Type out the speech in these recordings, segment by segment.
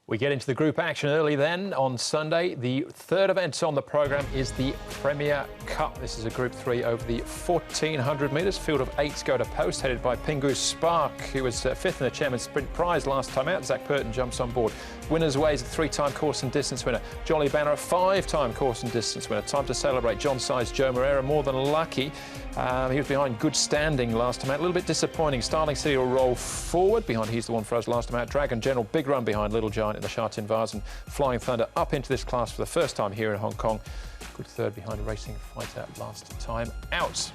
We get into the group action early then on Sunday. The third event on the programme is the Premier Cup. This is a Group 3 over the 1,400 metres. Field of 8 go to post, headed by Pingu Spark, who was fifth in the Chairman's Sprint Prize last time out. Zach Purton jumps on board. Winner's Way is a 3-time course and distance winner. Jolly Banner, a 5-time course and distance winner. Time to celebrate. John Size, Joe Moreira, more than lucky. He was behind Good Standing last time out. A little bit disappointing. Starling City will roll forward behind He's the One for Us last time out. Dragon General, big run behind Little Giant in the Sha Tin Vase, and Flying Thunder up into this class for the first time here in Hong Kong. Good third behind Racing Fighter last time out.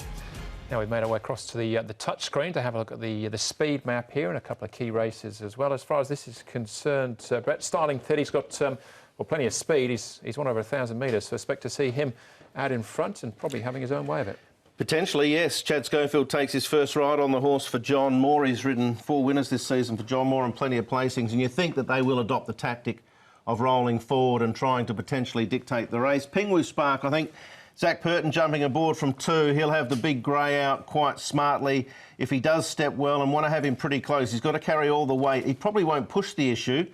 Now we've made our way across to the touch screen to have a look at the speed map here and a couple of key races as well. As far as this is concerned, Brett, Starling 30's got well, plenty of speed. He's won over 1,000 metres, so expect to see him out in front and probably having his own way of it. Potentially, yes. Chad Schofield takes his first ride on the horse for John Moore. He's ridden 4 winners this season for John Moore and plenty of placings. And you think that they will adopt the tactic of rolling forward and trying to potentially dictate the race. Pingu Spark, I think Zach Purton jumping aboard from 2. He'll have the big grey out quite smartly. If he does step well and want to have him pretty close, he's got to carry all the weight. He probably won't push the issue.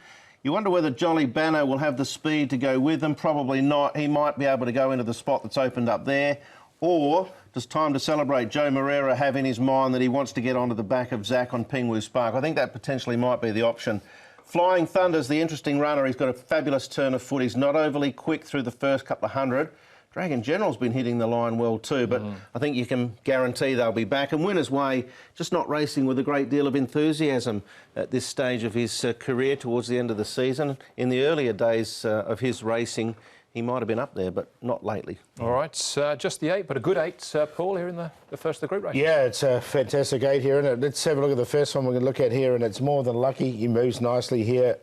You wonder whether Jolly Banner will have the speed to go with them. Probably not. He might be able to go into the spot that's opened up there. Or does Time to Celebrate Joe Moreira have in his mind that he wants to get onto the back of Zach on Pingu Spark? I think that potentially might be the option. Flying Thunder's the interesting runner. He's got a fabulous turn of foot. He's not overly quick through the first couple of hundred. Dragon General's been hitting the line well too, but I think you can guarantee they'll be back. And Winner's Way, just not racing with a great deal of enthusiasm at this stage of his career towards the end of the season. In the earlier days of his racing, he might have been up there, but not lately. All right, just the 8, but a good 8, Paul, here in the first of the group race. Yeah, it's a fantastic 8 here, isn't it? Let's have a look at the first one we're going to look at here, and it's More Than Lucky. He moves nicely here.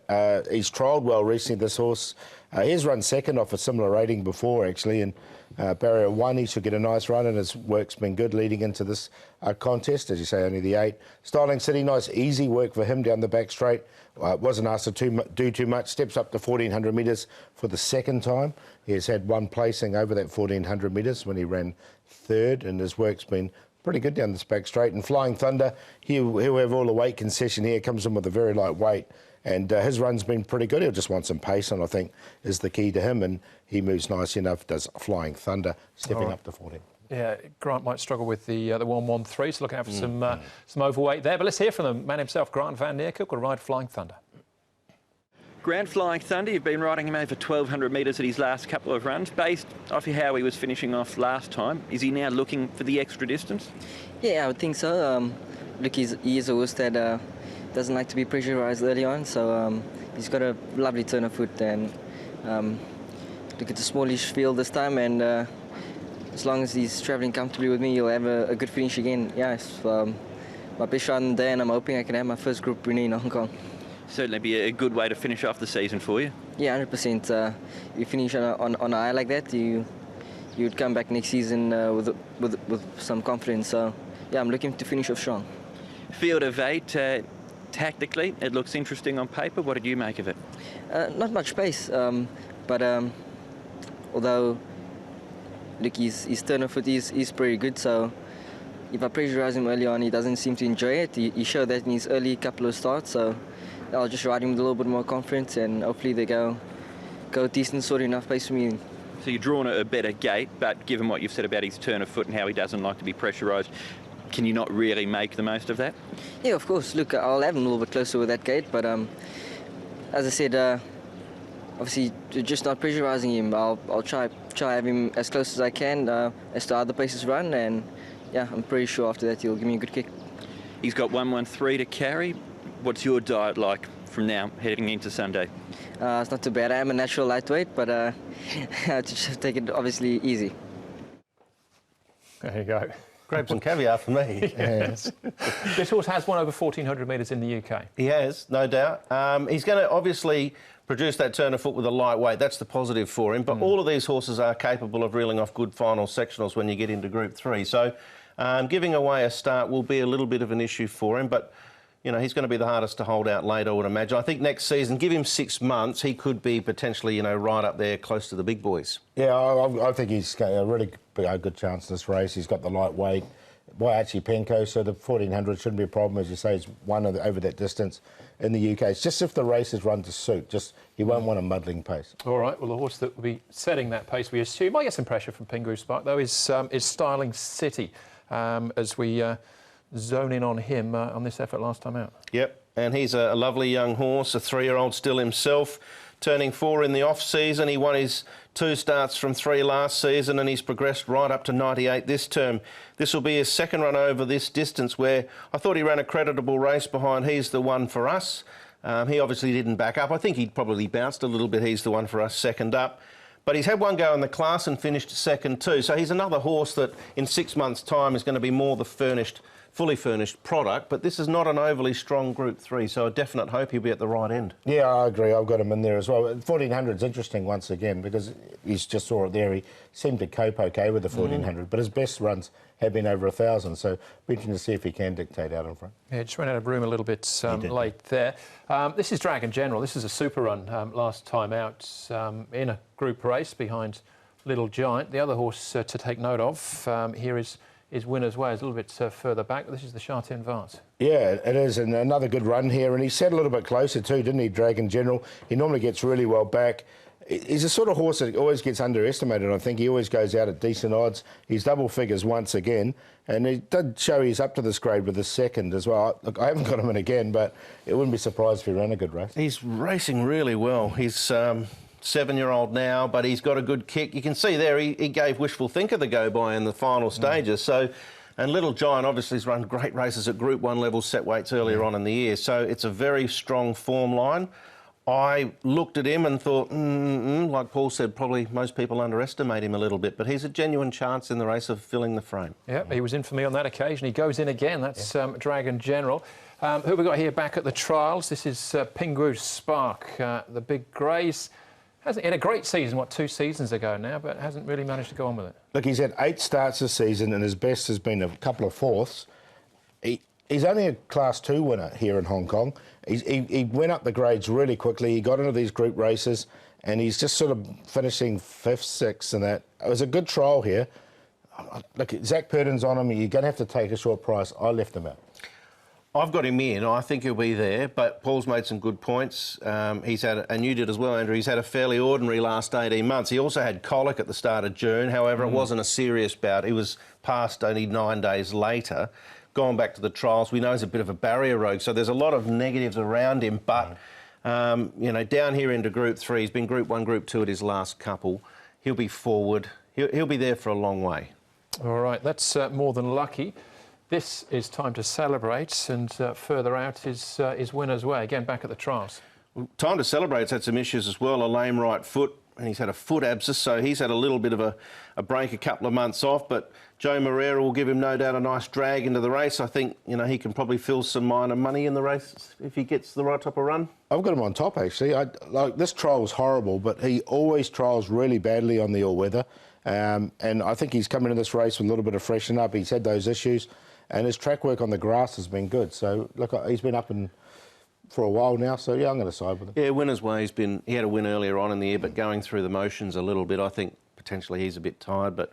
He's trialled well recently, this horse. He's run second off a similar rating before, actually, and barrier 1, he should get a nice run, and his work's been good leading into this contest. As you say, only the 8. Starling City, nice easy work for him down the back straight. Wasn't asked to do too much. Steps up to 1,400 metres for the second time. He has had one placing over that 1,400 metres when he ran third, and his work's been pretty good down this back straight. And Flying Thunder, he'll have all the weight concession here. Comes in with a very light weight, and his run's been pretty good. He'll just want some pace, and I think is the key to him. And he moves nicely enough. Does Flying Thunder, stepping up to 14. Yeah, Grant might struggle with the 1-1-3, so looking out for some overweight there. But let's hear from the man himself, Grant van Neerkoek, will ride Flying Thunder. Grant Flying Thunder, you've been riding him over 1,200 metres at his last couple of runs. Based off how he was finishing off last time, is he now looking for the extra distance? Yeah, I would think so. Look, he is a horse that doesn't like to be pressurised early on, so he's got a lovely turn of foot, and look, it's a smallish field this time, and as long as he's travelling comfortably with me, he'll have a good finish again. Yeah, it's my best run of the day, and I'm hoping I can have my first Group winner in Hong Kong. Certainly be a good way to finish off the season for you. Yeah, 100%. You finish on a high like that, you'd come back next season with some confidence. So yeah, I'm looking to finish off strong. Field of 8, tactically, it looks interesting on paper. What did you make of it? Not much pace, but although look, his turn of foot is pretty good. So if I pressurise him early on, he doesn't seem to enjoy it. He showed that in his early couple of starts. So I'll just ride him with a little bit more confidence, and hopefully they go decent, sort of enough pace for me. So you're drawn a better gate, but given what you've said about his turn of foot and how he doesn't like to be pressurised, can you not really make the most of that? Yeah, of course. Look, I'll have him a little bit closer with that gate, but as I said, obviously just not pressurising him. I'll try have him as close as I can as to how the paces run, and yeah, I'm pretty sure after that he'll give me a good kick. He's got 1-1-3 to carry. What's your diet like from now heading into Sunday? It's not too bad. I am a natural lightweight, but I just take it obviously easy. There you go. Grapes and caviar for me. Yes. This horse has won over 1,400 metres in the UK. He has, no doubt. He's going to obviously produce that turn of foot with a light weight. That's the positive for him. But all of these horses are capable of reeling off good final sectionals when you get into Group 3. So giving away a start will be a little bit of an issue for him. But you know, he's going to be the hardest to hold out late, I would imagine. I think next season, give him 6 months, he could be potentially, you know, right up there close to the big boys. Yeah, I think he's got a really good chance in this race. He's got the light weight. Waiachi Penko, so the 1400 shouldn't be a problem. As you say, it's one over that distance in the UK. It's just if the race is run to suit, just he won't want a muddling pace. All right, well, the horse that will be setting that pace, we assume, might get some pressure from Pingu Spark, though, is Styling City, as we zone in on him on this effort last time out. Yep, and he's a lovely young horse, a 3-year-old still himself, turning 4 in the off-season. He won his 2 starts from 3 last season, and he's progressed right up to 98 this term. This will be his second run over this distance, where I thought he ran a creditable race behind He's the One for Us. He obviously didn't back up. I think he'd probably bounced a little bit, He's the One for Us, second up. But he's had one go in the class and finished second too. So he's another horse that in 6 months' time is going to be more the fully furnished product. But this is not an overly strong Group 3, so a definite hope he'll be at the right end. Yeah, I agree. I've got him in there as well. 1400's interesting once again because he's just saw it there. He seemed to cope okay with the 1400, but his best runs have been over 1,000. So be interesting to see if he can dictate out in front. Yeah, just ran out of room a little bit late there. This is Dragon General. This is a super run last time out in a group race behind Little Giant. The other horse to take note of here is Winner's Way. It's a little bit further back. This is the Sha Tin Vance. Yeah, it is, and another good run here. And he sat a little bit closer too, didn't he, Dragon General? He normally gets really well back. He's a sort of horse that always gets underestimated, I think. He always goes out at decent odds. He's double figures once again, and he did show he's up to this grade with his second as well. Look, I haven't got him in again, but it wouldn't be surprised if he ran a good race. He's racing really well. He's 7-year-old now, but he's got a good kick. You can see there he gave Wishful Thinker the go-by in the final stages. So, and Little Giant obviously has run great races at Group 1 level set weights earlier on in the year. So it's a very strong form line. I looked at him and thought, like Paul said, probably most people underestimate him a little bit, but he's a genuine chance in the race of filling the frame. Yeah, he was in for me on that occasion. He goes in again. That's Dragon General. Who have we got here back at the trials? This is Pingu Spark, the big greys. He had a great season, 2 seasons ago now, but hasn't really managed to go on with it. Look, he's had 8 starts this season, and his best has been a couple of fourths. He's only a Class 2 winner here in Hong Kong. He went up the grades really quickly. He got into these group races, and he's just sort of finishing 5th, 6th and that. It was a good trial here. Look, Zach Purdon's on him. You're going to have to take a short price. I left him out. I've got him in. I think he'll be there, but Paul's made some good points. He's had, and you did as well, Andrew, he's had a fairly ordinary last 18 months. He also had colic at the start of June. However, it wasn't a serious bout. He was passed only 9 days later. Gone back to the trials, we know he's a bit of a barrier rogue, so there's a lot of negatives around him. But, you know, down here into Group 3, he's been Group 1, Group 2 at his last couple. He'll be forward. He'll be there for a long way. All right, that's more than lucky. This is time to celebrate, and further out is Winner's Way, again back at the trials. Well, Time to Celebrate's had some issues as well, a lame right foot, and he's had a foot abscess, so he's had a little bit of a break, a couple of months off, but Joe Moreira will give him no doubt a nice drag into the race. I think, you know, he can probably fill some minor money in the race if he gets the right type of run. I've got him on top, actually. Like, this trial's horrible, but he always trials really badly on the all-weather, and I think he's come into this race with a little bit of freshen up. He's had those issues, and his track work on the grass has been good. So, look, he's been up for a while now, so yeah, I'm going to side with him. Yeah, Winner's Way, he had a win earlier on in the year, but going through the motions a little bit, I think potentially he's a bit tired, but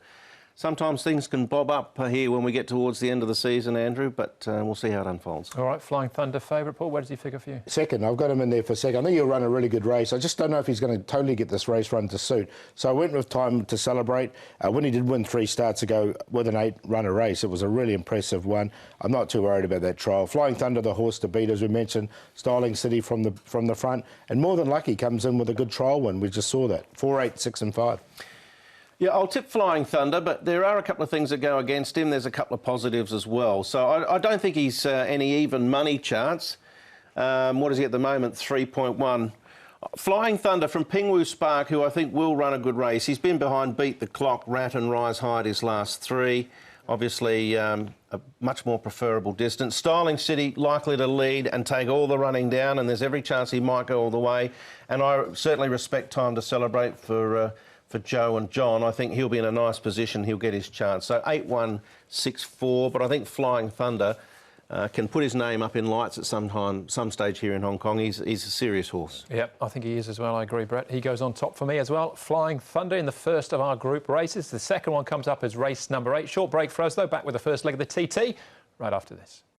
sometimes things can bob up here when we get towards the end of the season, Andrew, but we'll see how it unfolds. All right, Flying Thunder favourite, Paul, where does he figure for you? Second, I've got him in there for second. I think he'll run a really good race. I just don't know if he's going to totally get this race run to suit. So I went with Time to Celebrate. When he did win 3 starts ago with an 8-runner race, it was a really impressive one. I'm not too worried about that trial. Flying Thunder, the horse to beat, as we mentioned. Styling City from the front. And More Than Lucky comes in with a good trial win. We just saw that. 4, 8, 6 and 5. Yeah, I'll tip Flying Thunder, but there are a couple of things that go against him. There's a couple of positives as well. So I don't think he's any even money chance. What is he at the moment? 3.1. Flying Thunder from Pingu Spark, who I think will run a good race. He's been behind Beat the Clock, Rat and Rise High his last 3. Obviously, a much more preferable distance. Styling City likely to lead and take all the running down, and there's every chance he might go all the way. And I certainly respect Time to Celebrate for Joe and John. I think he'll be in a nice position. He'll get his chance. So 8-1, 6-4, but I think Flying Thunder can put his name up in lights at some stage here in Hong Kong. He's a serious horse. Yep, I think he is as well. I agree, Brett. He goes on top for me as well. Flying Thunder in the first of our group races. The second one comes up as race number 8. Short break for us, though. Back with the first leg of the TT right after this.